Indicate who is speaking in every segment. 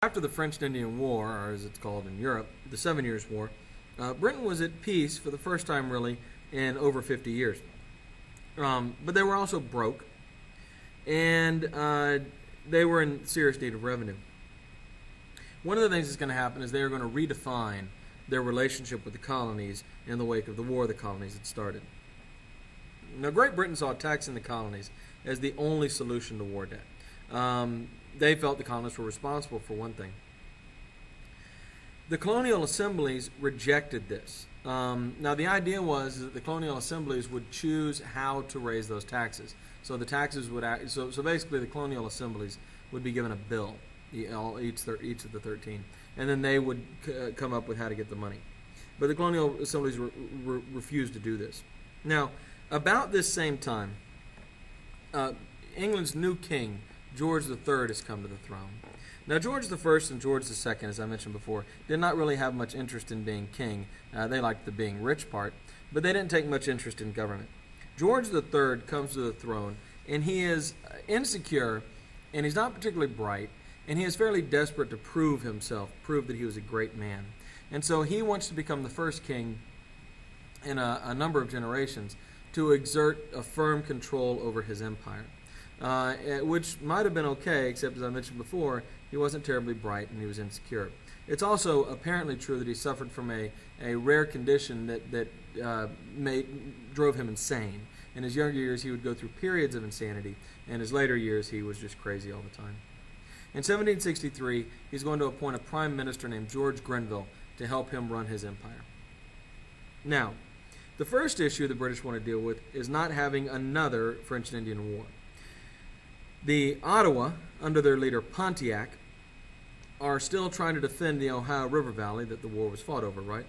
Speaker 1: After the French and Indian War, or as it's called in Europe, the 7 Years' War, Britain was at peace for the first time really in over 50 years. But they were also broke, and they were in serious need of revenue. One of the things that's going to happen is they are going to redefine their relationship with the colonies in the wake of the war the colonies had started. Now, Great Britain saw taxing the colonies as the only solution to war debt. They felt the colonists were responsible for one thing. The colonial assemblies rejected this. Now, the idea was that the colonial assemblies would choose how to raise those taxes. So the taxes would so basically the colonial assemblies would be given a bill, each of the 13, and then they would come up with how to get the money. But the colonial assemblies refused to do this. Now, about this same time, England's new king, George III, has come to the throne. Now, George I and George II, as I mentioned before, did not really have much interest in being king. They liked the being rich part, but they didn't take much interest in government. George III comes to the throne, and he is insecure, and he's not particularly bright, and he is fairly desperate to prove himself, prove that he was a great man. And so he wants to become the first king in a number of generations to exert a firm control over his empire. Which might have been okay, except as I mentioned before, he wasn't terribly bright and he was insecure. It's also apparently true that he suffered from a rare condition that drove him insane. In his younger years, he would go through periods of insanity, and in his later years, he was just crazy all the time. In 1763, he's going to appoint a prime minister named George Grenville to help him run his empire. Now, the first issue the British want to deal with is not having another French and Indian War. The Ottawa, under their leader Pontiac, are still trying to defend the Ohio River Valley that the war was fought over, right,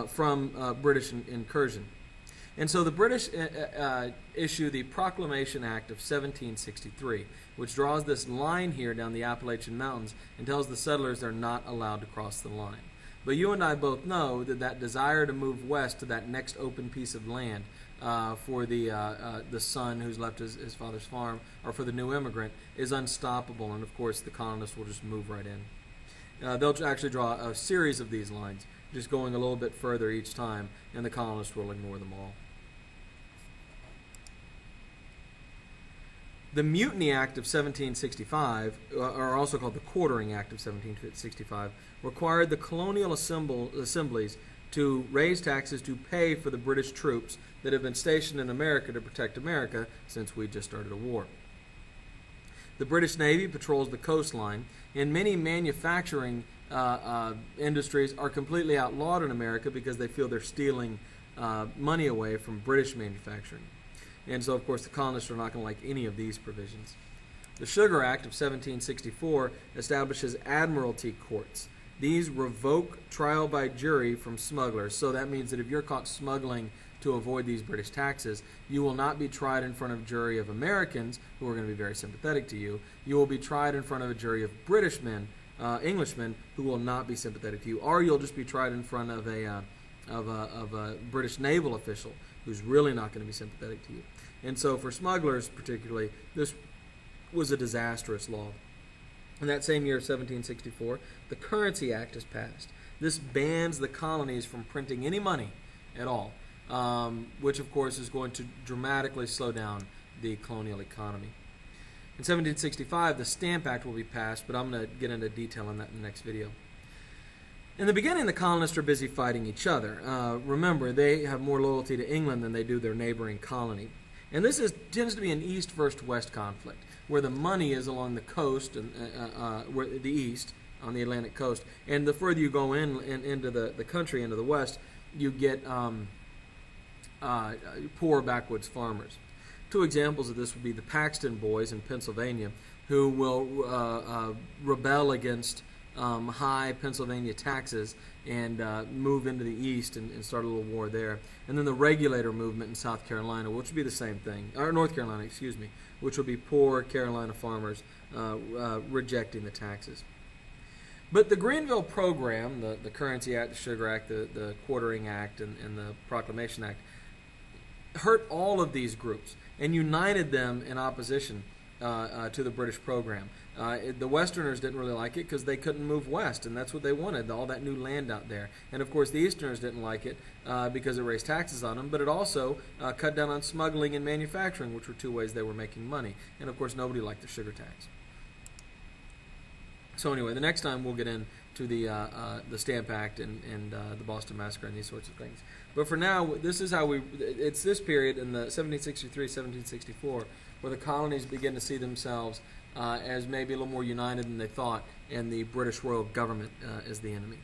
Speaker 1: from British incursion. And so the British issue the Proclamation Act of 1763, which draws this line here down the Appalachian Mountains and tells the settlers they're not allowed to cross the line. But you and I both know that desire to move west to that next open piece of land for the son who's left his father's farm, or for the new immigrant, is unstoppable, and of course the colonists will just move right in. They'll actually draw a series of these lines, just going a little bit further each time, and the colonists will ignore them all. The Mutiny Act of 1765, or also called the Quartering Act of 1765, required the colonial assemblies to raise taxes to pay for the British troops that have been stationed in America to protect America since we just started a war. The British Navy patrols the coastline, and many manufacturing industries are completely outlawed in America because they feel they're stealing money away from British manufacturing. And so, of course, the colonists are not going to like any of these provisions. The Sugar Act of 1764 establishes admiralty courts. These revoke trial by jury from smugglers. So that means that if you're caught smuggling to avoid these British taxes, you will not be tried in front of a jury of Americans who are going to be very sympathetic to you. You will be tried in front of a jury of Englishmen who will not be sympathetic to you, or you'll just be tried in front of a British naval official who's really not going to be sympathetic to you. And so for smugglers particularly, this was a disastrous law. In that same year of 1764, the Currency Act is passed. This bans the colonies from printing any money at all, which of course is going to dramatically slow down the colonial economy. In 1765, the Stamp Act will be passed, but I'm going to get into detail on that in the next video. In the beginning, the colonists are busy fighting each other. Remember, they have more loyalty to England than they do their neighboring colony. And this tends to be an East versus West conflict, where the money is along the coast, where the east, on the Atlantic coast. And the further you go into the country, into the west, you get poor backwoods farmers. Two examples of this would be the Paxton boys in Pennsylvania, who will rebel against high Pennsylvania taxes and move into the east and start a little war there. And then the Regulator movement in South Carolina, which would be the same thing, or North Carolina, excuse me, which would be poor Carolina farmers rejecting the taxes. But the Grenville program, the Currency Act, the Sugar Act, the Quartering Act, and the Proclamation Act, hurt all of these groups and united them in opposition to the British program. The Westerners didn't really like it because they couldn't move west, and that's what they wanted, all that new land out there. And of course, the Easterners didn't like it because it raised taxes on them, but it also cut down on smuggling and manufacturing, which were two ways they were making money. And of course, nobody liked the sugar tax. So anyway, the next time we'll get into the Stamp Act and the Boston Massacre and these sorts of things. But for now, this is how it's this period in the 1763, 1764, where the colonies begin to see themselves as maybe a little more united than they thought, and the British royal government as the enemy.